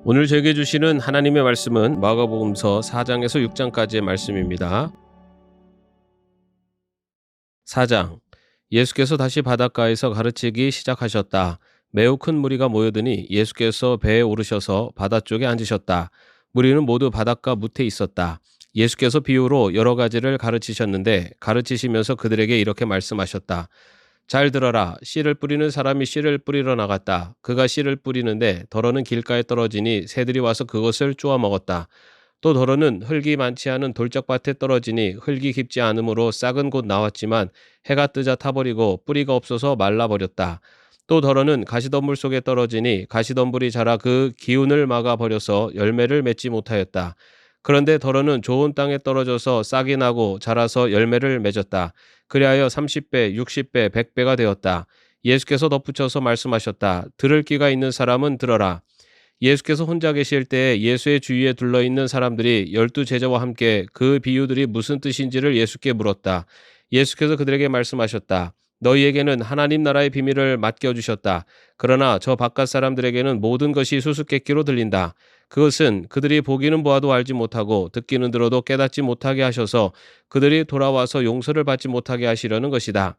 오늘 저에게 주시는 하나님의 말씀은 마가복음서 4장에서 6장까지의 말씀입니다. 4장. 예수께서 다시 바닷가에서 가르치기 시작하셨다. 매우 큰 무리가 모여드니 예수께서 배에 오르셔서 바다 쪽에 앉으셨다. 무리는 모두 바닷가 무태에 있었다. 예수께서 비유로 여러 가지를 가르치셨는데 가르치시면서 그들에게 이렇게 말씀하셨다. 잘 들어라. 씨를 뿌리는 사람이 씨를 뿌리러 나갔다. 그가 씨를 뿌리는데 덜어는 길가에 떨어지니 새들이 와서 그것을 쪼아 먹었다. 또 덜어는 흙이 많지 않은 돌짝밭에 떨어지니 흙이 깊지 않으므로 싹은 곧 나왔지만 해가 뜨자 타버리고 뿌리가 없어서 말라버렸다. 또 덜어는 가시덤불 속에 떨어지니 가시덤불이 자라 그 기운을 막아버려서 열매를 맺지 못하였다. 그런데 덜어는 좋은 땅에 떨어져서 싹이 나고 자라서 열매를 맺었다. 그리하여 30배, 60배, 100배가 되었다. 예수께서 덧붙여서 말씀하셨다. 들을 귀가 있는 사람은 들어라. 예수께서 혼자 계실 때 예수의 주위에 둘러있는 사람들이 12제자와 함께 그 비유들이 무슨 뜻인지를 예수께 물었다. 예수께서 그들에게 말씀하셨다. 너희에게는 하나님 나라의 비밀을 맡겨주셨다. 그러나 저 바깥 사람들에게는 모든 것이 수수께끼로 들린다. 그것은 그들이 보기는 보아도 알지 못하고 듣기는 들어도 깨닫지 못하게 하셔서 그들이 돌아와서 용서를 받지 못하게 하시려는 것이다.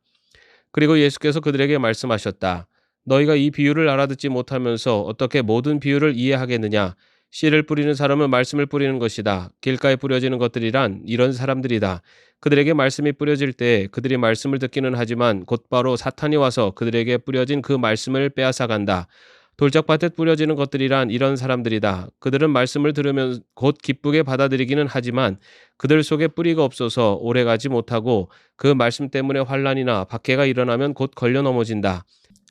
그리고 예수께서 그들에게 말씀하셨다. 너희가 이 비유를 알아듣지 못하면서 어떻게 모든 비유를 이해하겠느냐? 씨를 뿌리는 사람은 말씀을 뿌리는 것이다. 길가에 뿌려지는 것들이란 이런 사람들이다. 그들에게 말씀이 뿌려질 때 그들이 말씀을 듣기는 하지만 곧바로 사탄이 와서 그들에게 뿌려진 그 말씀을 빼앗아간다. 돌짝밭에 뿌려지는 것들이란 이런 사람들이다. 그들은 말씀을 들으면 곧 기쁘게 받아들이기는 하지만 그들 속에 뿌리가 없어서 오래가지 못하고 그 말씀 때문에 환난이나 박해가 일어나면 곧 걸려 넘어진다.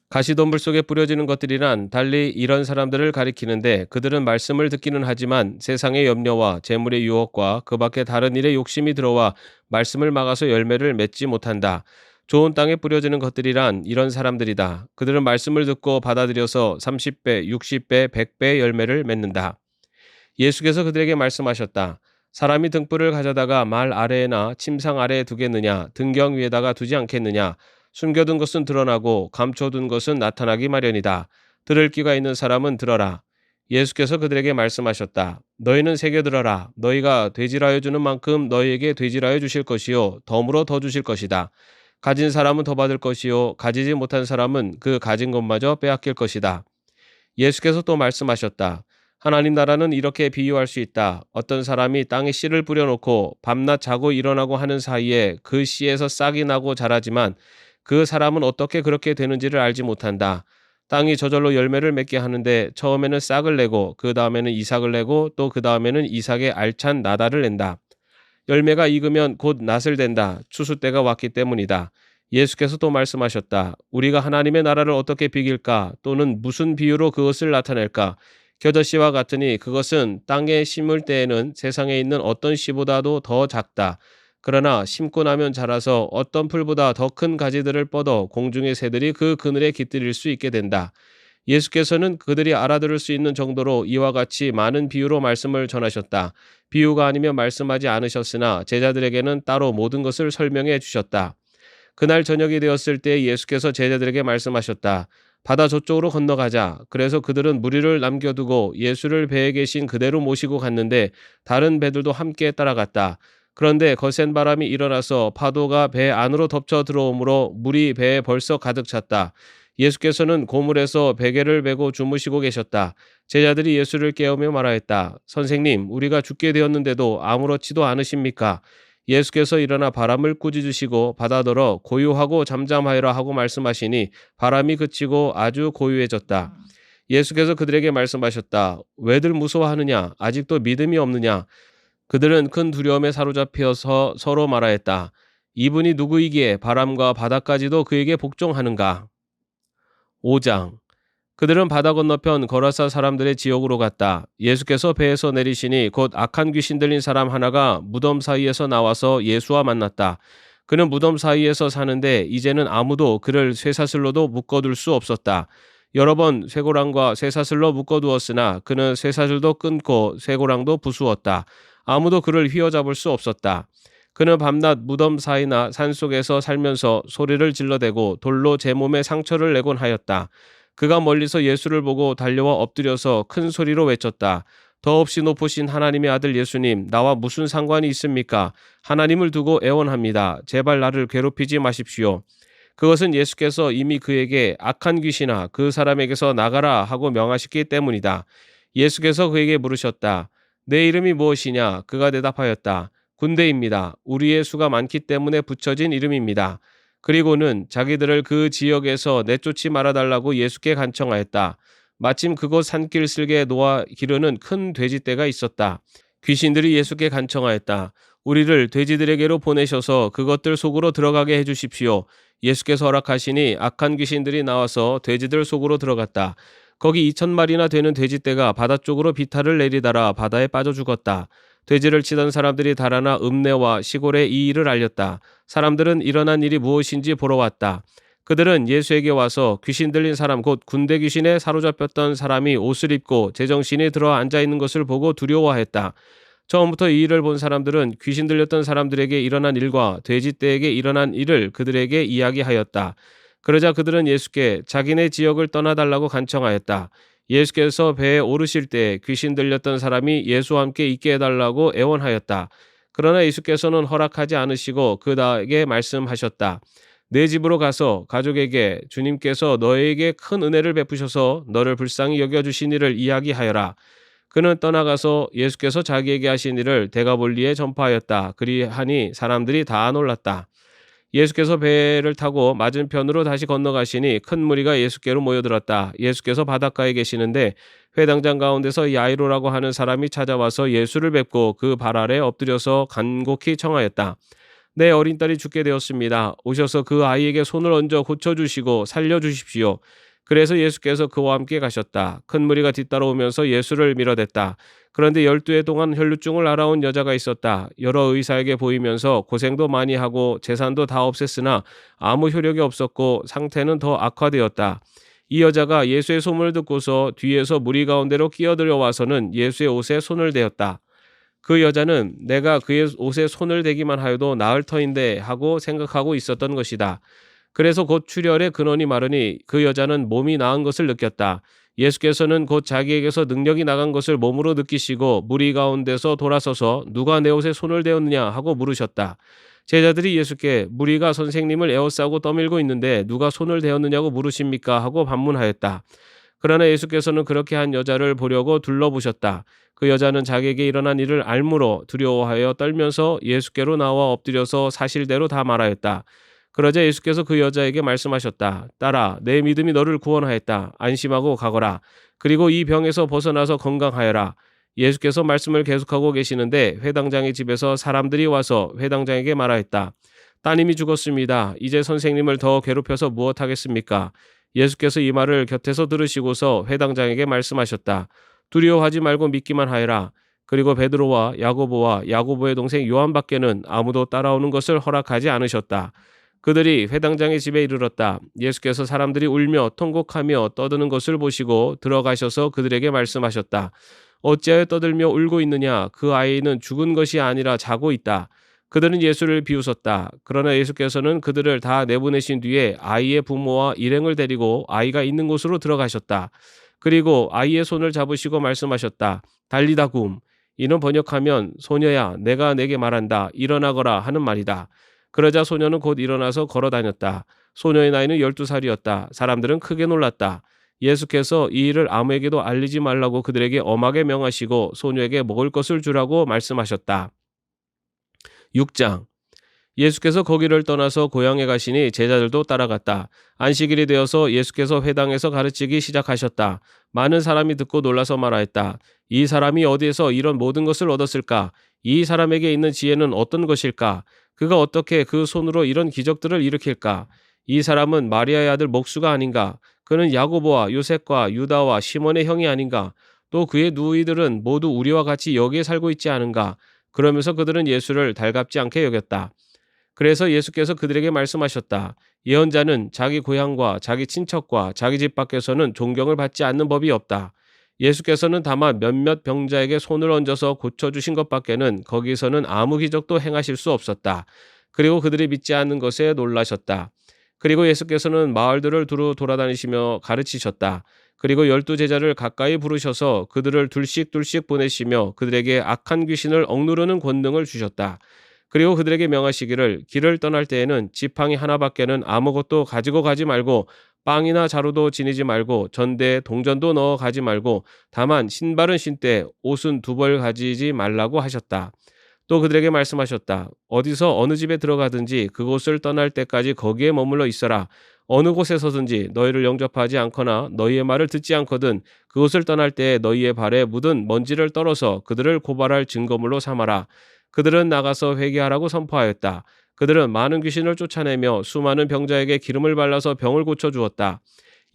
가시덤불 속에 뿌려지는 것들이란 달리 이런 사람들을 가리키는데 그들은 말씀을 듣기는 하지만 세상의 염려와 재물의 유혹과 그 밖에 다른 일에 욕심이 들어와 말씀을 막아서 열매를 맺지 못한다. 좋은 땅에 뿌려지는 것들이란 이런 사람들이다. 그들은 말씀을 듣고 받아들여서 30배, 60배, 100배의 열매를 맺는다. 예수께서 그들에게 말씀하셨다. 사람이 등불을 가져다가 말 아래에나 침상 아래에 두겠느냐, 등경 위에다가 두지 않겠느냐. 숨겨둔 것은 드러나고 감춰둔 것은 나타나기 마련이다. 들을 귀가 있는 사람은 들어라. 예수께서 그들에게 말씀하셨다. 너희는 새겨들어라. 너희가 되질하여 주는 만큼 너희에게 되질하여 주실 것이요 덤으로 더 주실 것이다. 가진 사람은 더 받을 것이요 가지지 못한 사람은 그 가진 것마저 빼앗길 것이다. 예수께서 또 말씀하셨다. 하나님 나라는 이렇게 비유할 수 있다. 어떤 사람이 땅에 씨를 뿌려놓고 밤낮 자고 일어나고 하는 사이에 그 씨에서 싹이 나고 자라지만 그 사람은 어떻게 그렇게 되는지를 알지 못한다. 땅이 저절로 열매를 맺게 하는데 처음에는 싹을 내고 그 다음에는 이삭을 내고 또 그 다음에는 이삭의 알찬 나달을 낸다. 열매가 익으면 곧 낫을 댄다. 추수 때가 왔기 때문이다. 예수께서 또 말씀하셨다. 우리가 하나님의 나라를 어떻게 비길까? 또는 무슨 비유로 그것을 나타낼까? 겨자씨와 같으니 그것은 땅에 심을 때에는 세상에 있는 어떤 씨보다도 더 작다. 그러나 심고 나면 자라서 어떤 풀보다 더 큰 가지들을 뻗어 공중의 새들이 그 그늘에 깃들일 수 있게 된다. 예수께서는 그들이 알아들을 수 있는 정도로 이와 같이 많은 비유로 말씀을 전하셨다. 비유가 아니면 말씀하지 않으셨으나 제자들에게는 따로 모든 것을 설명해 주셨다. 그날 저녁이 되었을 때 예수께서 제자들에게 말씀하셨다. 바다 저쪽으로 건너가자. 그래서 그들은 무리를 남겨두고 예수를 배에 계신 그대로 모시고 갔는데 다른 배들도 함께 따라갔다. 그런데 거센 바람이 일어나서 파도가 배 안으로 덮쳐 들어오므로 물이 배에 벌써 가득 찼다. 예수께서는 고물에서 베개를 메고 주무시고 계셨다. 제자들이 예수를 깨우며 말하였다. 선생님, 우리가 죽게 되었는데도 아무렇지도 않으십니까? 예수께서 일어나 바람을 꾸짖으시고 바다더러 고요하고 잠잠하여라 하고 말씀하시니 바람이 그치고 아주 고요해졌다. 예수께서 그들에게 말씀하셨다. 왜들 무서워하느냐? 아직도 믿음이 없느냐? 그들은 큰 두려움에 사로잡혀서 서로 말하였다. 이분이 누구이기에 바람과 바다까지도 그에게 복종하는가? 5장. 그들은 바다 건너편 거라사 사람들의 지역으로 갔다. 예수께서 배에서 내리시니 곧 악한 귀신 들린 사람 하나가 무덤 사이에서 나와서 예수와 만났다. 그는 무덤 사이에서 사는데 이제는 아무도 그를 쇠사슬로도 묶어둘 수 없었다. 여러 번 쇠고랑과 쇠사슬로 묶어두었으나 그는 쇠사슬도 끊고 쇠고랑도 부수었다. 아무도 그를 휘어잡을 수 없었다. 그는 밤낮 무덤 사이나 산속에서 살면서 소리를 질러대고 돌로 제 몸에 상처를 내곤 하였다. 그가 멀리서 예수를 보고 달려와 엎드려서 큰 소리로 외쳤다. 더없이 높으신 하나님의 아들 예수님, 나와 무슨 상관이 있습니까? 하나님을 두고 애원합니다. 제발 나를 괴롭히지 마십시오. 그것은 예수께서 이미 그에게 악한 귀신아 그 사람에게서 나가라 하고 명하셨기 때문이다. 예수께서 그에게 물으셨다. 내 이름이 무엇이냐? 그가 대답하였다. 군대입니다. 우리의 수가 많기 때문에 붙여진 이름입니다. 그리고는 자기들을 그 지역에서 내쫓지 말아달라고 예수께 간청하였다. 마침 그곳 산길 쓸개 놓아 기르는 큰 돼지떼가 있었다. 귀신들이 예수께 간청하였다. 우리를 돼지들에게로 보내셔서 그것들 속으로 들어가게 해주십시오. 예수께서 허락하시니 악한 귀신들이 나와서 돼지들 속으로 들어갔다. 거기 2,000마리나 되는 돼지떼가 바다 쪽으로 비탈을 내리다라 바다에 빠져 죽었다. 돼지를 치던 사람들이 달아나 읍내와 시골에 이 일을 알렸다. 사람들은 일어난 일이 무엇인지 보러 왔다. 그들은 예수에게 와서 귀신 들린 사람 곧 군대 귀신에 사로잡혔던 사람이 옷을 입고 제정신이 들어 앉아 있는 것을 보고 두려워했다. 처음부터 이 일을 본 사람들은 귀신 들렸던 사람들에게 일어난 일과 돼지떼에게 일어난 일을 그들에게 이야기하였다. 그러자 그들은 예수께 자기네 지역을 떠나달라고 간청하였다. 예수께서 배에 오르실 때 귀신 들렸던 사람이 예수와 함께 있게 해달라고 애원하였다. 그러나 예수께서는 허락하지 않으시고 그에게 말씀하셨다. 내 집으로 가서 가족에게 주님께서 너에게 큰 은혜를 베푸셔서 너를 불쌍히 여겨주신 일을 이야기하여라. 그는 떠나가서 예수께서 자기에게 하신 일을 데가볼리에 전파하였다. 그리하니 사람들이 다 놀랐다. 예수께서 배를 타고 맞은편으로 다시 건너가시니 큰 무리가 예수께로 모여들었다. 예수께서 바닷가에 계시는데 회당장 가운데서 야이로라고 하는 사람이 찾아와서 예수를 뵙고 그 발 아래 엎드려서 간곡히 청하였다. 내 어린 딸이 죽게 되었습니다. 오셔서 그 아이에게 손을 얹어 고쳐주시고 살려주십시오. 그래서 예수께서 그와 함께 가셨다. 큰 무리가 뒤따라오면서 예수를 밀어댔다. 그런데 12해 동안 혈루증을 앓아온 여자가 있었다. 여러 의사에게 보이면서 고생도 많이 하고 재산도 다 없앴으나 아무 효력이 없었고 상태는 더 악화되었다. 이 여자가 예수의 소문을 듣고서 뒤에서 무리 가운데로 끼어들어 와서는 예수의 옷에 손을 대었다. 그 여자는 내가 그의 옷에 손을 대기만 하여도 나을 터인데 하고 생각하고 있었던 것이다. 그래서 곧 출혈의 근원이 마르니 그 여자는 몸이 나은 것을 느꼈다. 예수께서는 곧 자기에게서 능력이 나간 것을 몸으로 느끼시고 무리 가운데서 돌아서서 누가 내 옷에 손을 대었느냐 하고 물으셨다. 제자들이 예수께 무리가 선생님을 에워싸고 떠밀고 있는데 누가 손을 대었느냐고 물으십니까 하고 반문하였다. 그러나 예수께서는 그렇게 한 여자를 보려고 둘러보셨다. 그 여자는 자기에게 일어난 일을 알므로 두려워하여 떨면서 예수께로 나와 엎드려서 사실대로 다 말하였다. 그러자 예수께서 그 여자에게 말씀하셨다. 딸아, 내 믿음이 너를 구원하였다. 안심하고 가거라. 그리고 이 병에서 벗어나서 건강하여라. 예수께서 말씀을 계속하고 계시는데 회당장의 집에서 사람들이 와서 회당장에게 말하였다. 따님이 죽었습니다. 이제 선생님을 더 괴롭혀서 무엇하겠습니까? 예수께서 이 말을 곁에서 들으시고서 회당장에게 말씀하셨다. 두려워하지 말고 믿기만 하여라. 그리고 베드로와 야고보와 야고보의 동생 요한밖에는 아무도 따라오는 것을 허락하지 않으셨다. 그들이 회당장의 집에 이르렀다. 예수께서 사람들이 울며 통곡하며 떠드는 것을 보시고 들어가셔서 그들에게 말씀하셨다. 어찌하여 떠들며 울고 있느냐? 그 아이는 죽은 것이 아니라 자고 있다. 그들은 예수를 비웃었다. 그러나 예수께서는 그들을 다 내보내신 뒤에 아이의 부모와 일행을 데리고 아이가 있는 곳으로 들어가셨다. 그리고 아이의 손을 잡으시고 말씀하셨다. 달리다 굼. 이는 번역하면 소녀야 내가 내게 말한다. 일어나거라 하는 말이다. 그러자 소녀는 곧 일어나서 걸어 다녔다. 소녀의 나이는 12살이었다. 사람들은 크게 놀랐다. 예수께서 이 일을 아무에게도 알리지 말라고 그들에게 엄하게 명하시고 소녀에게 먹을 것을 주라고 말씀하셨다. 6장. 예수께서 거기를 떠나서 고향에 가시니 제자들도 따라갔다. 안식일이 되어서 예수께서 회당에서 가르치기 시작하셨다. 많은 사람이 듣고 놀라서 말하였다. 이 사람이 어디에서 이런 모든 것을 얻었을까? 이 사람에게 있는 지혜는 어떤 것일까? 그가 어떻게 그 손으로 이런 기적들을 일으킬까? 이 사람은 마리아의 아들 목수가 아닌가? 그는 야고보와 요셉과 유다와 시몬의 형이 아닌가? 또 그의 누이들은 모두 우리와 같이 여기에 살고 있지 않은가? 그러면서 그들은 예수를 달갑지 않게 여겼다. 그래서 예수께서 그들에게 말씀하셨다. 예언자는 자기 고향과 자기 친척과 자기 집 밖에서는 존경을 받지 않는 법이 없다. 예수께서는 다만 몇몇 병자에게 손을 얹어서 고쳐주신 것밖에는 거기서는 아무 기적도 행하실 수 없었다. 그리고 그들이 믿지 않는 것에 놀라셨다. 그리고 예수께서는 마을들을 두루 돌아다니시며 가르치셨다. 그리고 12제자를 가까이 부르셔서 그들을 둘씩 보내시며 그들에게 악한 귀신을 억누르는 권능을 주셨다. 그리고 그들에게 명하시기를 길을 떠날 때에는 지팡이 하나밖에는 아무것도 가지고 가지 말고 빵이나 자루도 지니지 말고 전대에 동전도 넣어 가지 말고 다만 신발은 신되 옷은 두 벌 가지지 말라고 하셨다. 또 그들에게 말씀하셨다. 어디서 어느 집에 들어가든지 그곳을 떠날 때까지 거기에 머물러 있어라. 어느 곳에서든지 너희를 영접하지 않거나 너희의 말을 듣지 않거든 그곳을 떠날 때 너희의 발에 묻은 먼지를 떨어서 그들을 고발할 증거물로 삼아라. 그들은 나가서 회개하라고 선포하였다. 그들은 많은 귀신을 쫓아내며 수많은 병자에게 기름을 발라서 병을 고쳐주었다.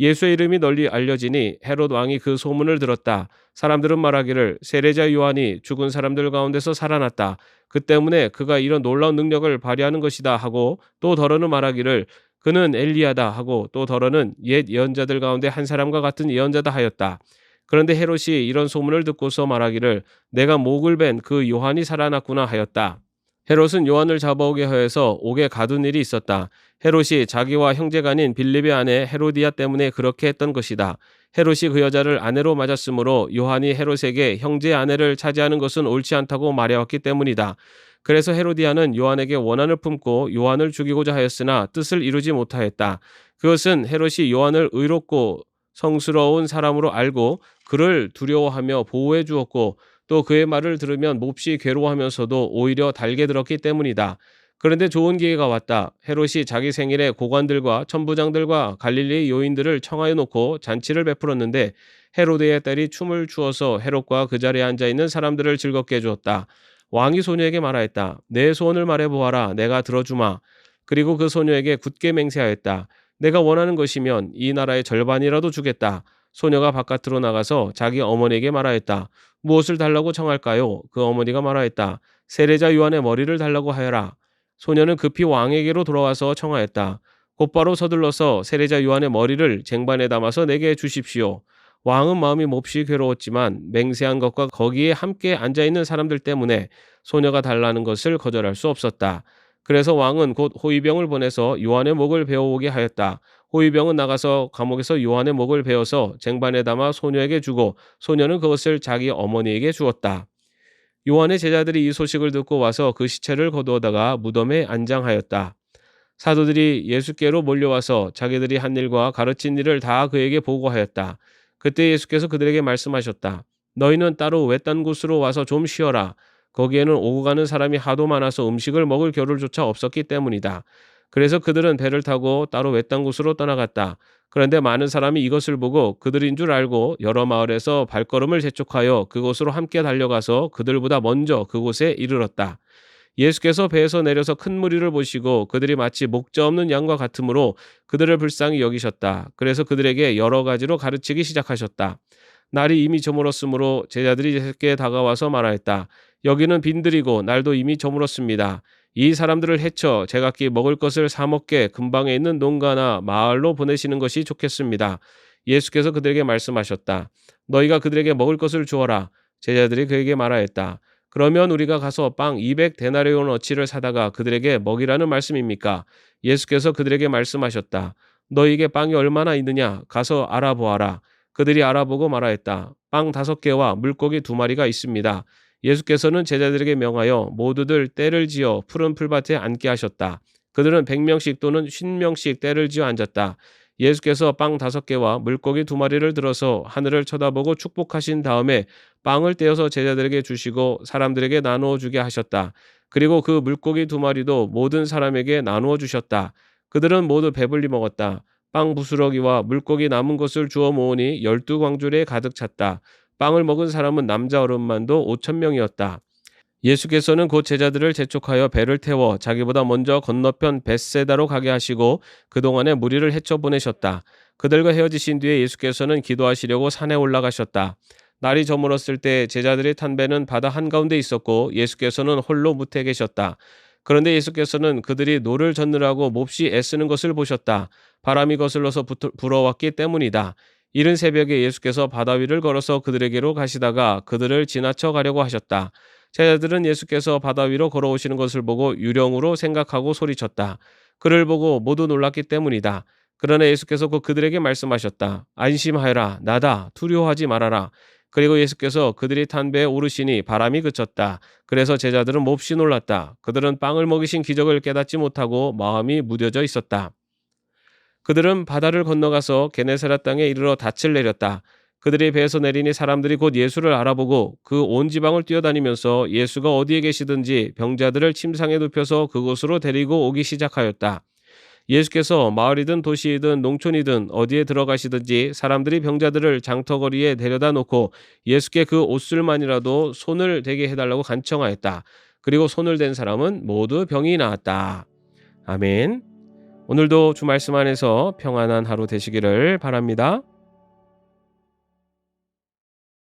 예수의 이름이 널리 알려지니 헤롯 왕이 그 소문을 들었다. 사람들은 말하기를 세례자 요한이 죽은 사람들 가운데서 살아났다. 그 때문에 그가 이런 놀라운 능력을 발휘하는 것이다 하고 또 더러는 말하기를 그는 엘리야다 하고 또 더러는 옛 예언자들 가운데 한 사람과 같은 예언자다 하였다. 그런데 헤롯이 이런 소문을 듣고서 말하기를 내가 목을 벤 그 요한이 살아났구나 하였다. 헤롯은 요한을 잡아오게 하여서 옥에 가둔 일이 있었다. 헤롯이 자기와 형제간인 빌립의 아내 헤로디아 때문에 그렇게 했던 것이다. 헤롯이 그 여자를 아내로 맞았으므로 요한이 헤롯에게 형제의 아내를 차지하는 것은 옳지 않다고 말해왔기 때문이다. 그래서 헤로디아는 요한에게 원한을 품고 요한을 죽이고자 하였으나 뜻을 이루지 못하였다. 그것은 헤롯이 요한을 의롭고 성스러운 사람으로 알고 그를 두려워하며 보호해 주었고 또 그의 말을 들으면 몹시 괴로워하면서도 오히려 달게 들었기 때문이다. 그런데 좋은 기회가 왔다. 헤롯이 자기 생일에 고관들과 천부장들과 갈릴리 요인들을 청하여 놓고 잔치를 베풀었는데 헤로데의 딸이 춤을 추어서 헤롯과 그 자리에 앉아 있는 사람들을 즐겁게 해주었다. 왕이 소녀에게 말하였다. 내 소원을 말해보아라. 내가 들어주마. 그리고 그 소녀에게 굳게 맹세하였다. 내가 원하는 것이면 이 나라의 절반이라도 주겠다. 소녀가 바깥으로 나가서 자기 어머니에게 말하였다. 무엇을 달라고 청할까요? 그 어머니가 말하였다. 세례자 요한의 머리를 달라고 하여라. 소녀는 급히 왕에게로 돌아와서 청하였다. 곧바로 서둘러서 세례자 요한의 머리를 쟁반에 담아서 내게 주십시오. 왕은 마음이 몹시 괴로웠지만 맹세한 것과 거기에 함께 앉아있는 사람들 때문에 소녀가 달라는 것을 거절할 수 없었다. 그래서 왕은 곧 호위병을 보내서 요한의 목을 베어오게 하였다. 호위병은 나가서 감옥에서 요한의 목을 베어서 쟁반에 담아 소녀에게 주고 소녀는 그것을 자기 어머니에게 주었다. 요한의 제자들이 이 소식을 듣고 와서 그 시체를 거두어다가 무덤에 안장하였다. 사도들이 예수께로 몰려와서 자기들이 한 일과 가르친 일을 다 그에게 보고하였다. 그때 예수께서 그들에게 말씀하셨다. 너희는 따로 외딴 곳으로 와서 좀 쉬어라. 거기에는 오고 가는 사람이 하도 많아서 음식을 먹을 겨를조차 없었기 때문이다. 그래서 그들은 배를 타고 따로 외딴 곳으로 떠나갔다. 그런데 많은 사람이 이것을 보고 그들인 줄 알고 여러 마을에서 발걸음을 재촉하여 그곳으로 함께 달려가서 그들보다 먼저 그곳에 이르렀다. 예수께서 배에서 내려서 큰 무리를 보시고 그들이 마치 목자 없는 양과 같으므로 그들을 불쌍히 여기셨다. 그래서 그들에게 여러 가지로 가르치기 시작하셨다. 날이 이미 저물었으므로 제자들이 예수께 다가와서 말하였다. 여기는 빈들이고 날도 이미 저물었습니다. 이 사람들을 해쳐 제각기 먹을 것을 사 먹게 근방에 있는 농가나 마을로 보내시는 것이 좋겠습니다. 예수께서 그들에게 말씀하셨다. 너희가 그들에게 먹을 것을 주어라. 제자들이 그에게 말하였다. 그러면 우리가 가서 빵 200데나리온어치를 사다가 그들에게 먹이라는 말씀입니까? 예수께서 그들에게 말씀하셨다. 너희에게 빵이 얼마나 있느냐? 가서 알아보아라. 그들이 알아보고 말하였다. 빵 5개와 물고기 2마리가 있습니다. 예수께서는 제자들에게 명하여 모두들 떼를 지어 푸른 풀밭에 앉게 하셨다. 그들은 100명씩 또는 50명씩 떼를 지어 앉았다. 예수께서 빵 5개와 물고기 2마리를 들어서 하늘을 쳐다보고 축복하신 다음에 빵을 떼어서 제자들에게 주시고 사람들에게 나누어 주게 하셨다. 그리고 그 물고기 2마리도 모든 사람에게 나누어 주셨다. 그들은 모두 배불리 먹었다. 빵 부스러기와 물고기 남은 것을 주어 모으니 12광줄에 가득 찼다. 빵을 먹은 사람은 남자 어른만도 5,000명이었다. 예수께서는 곧 제자들을 재촉하여 배를 태워 자기보다 먼저 건너편 벳세다로 가게 하시고 그동안에 무리를 헤쳐 보내셨다. 그들과 헤어지신 뒤에 예수께서는 기도하시려고 산에 올라가셨다. 날이 저물었을 때 제자들이 탄 배는 바다 한가운데 있었고 예수께서는 홀로 무태 계셨다. 그런데 예수께서는 그들이 노를 젓느라고 몹시 애쓰는 것을 보셨다. 바람이 거슬러서 불어왔기 때문이다. 이른 새벽에 예수께서 바다 위를 걸어서 그들에게로 가시다가 그들을 지나쳐 가려고 하셨다. 제자들은 예수께서 바다 위로 걸어오시는 것을 보고 유령으로 생각하고 소리쳤다. 그를 보고 모두 놀랐기 때문이다. 그러나 예수께서 곧 그들에게 말씀하셨다. 안심하여라. 나다. 두려워하지 말아라. 그리고 예수께서 그들이 탄 배에 오르시니 바람이 그쳤다. 그래서 제자들은 몹시 놀랐다. 그들은 빵을 먹이신 기적을 깨닫지 못하고 마음이 무뎌져 있었다. 그들은 바다를 건너가서 게네사렛 땅에 이르러 닻을 내렸다. 그들이 배에서 내리니 사람들이 곧 예수를 알아보고 그 온 지방을 뛰어다니면서 예수가 어디에 계시든지 병자들을 침상에 눕혀서 그곳으로 데리고 오기 시작하였다. 예수께서 마을이든 도시이든 농촌이든 어디에 들어가시든지 사람들이 병자들을 장터거리에 데려다 놓고 예수께 그 옷술만이라도 손을 대게 해달라고 간청하였다. 그리고 손을 댄 사람은 모두 병이 나았다. 아멘. 오늘도 주 말씀 안에서 평안한 하루 되시기를 바랍니다.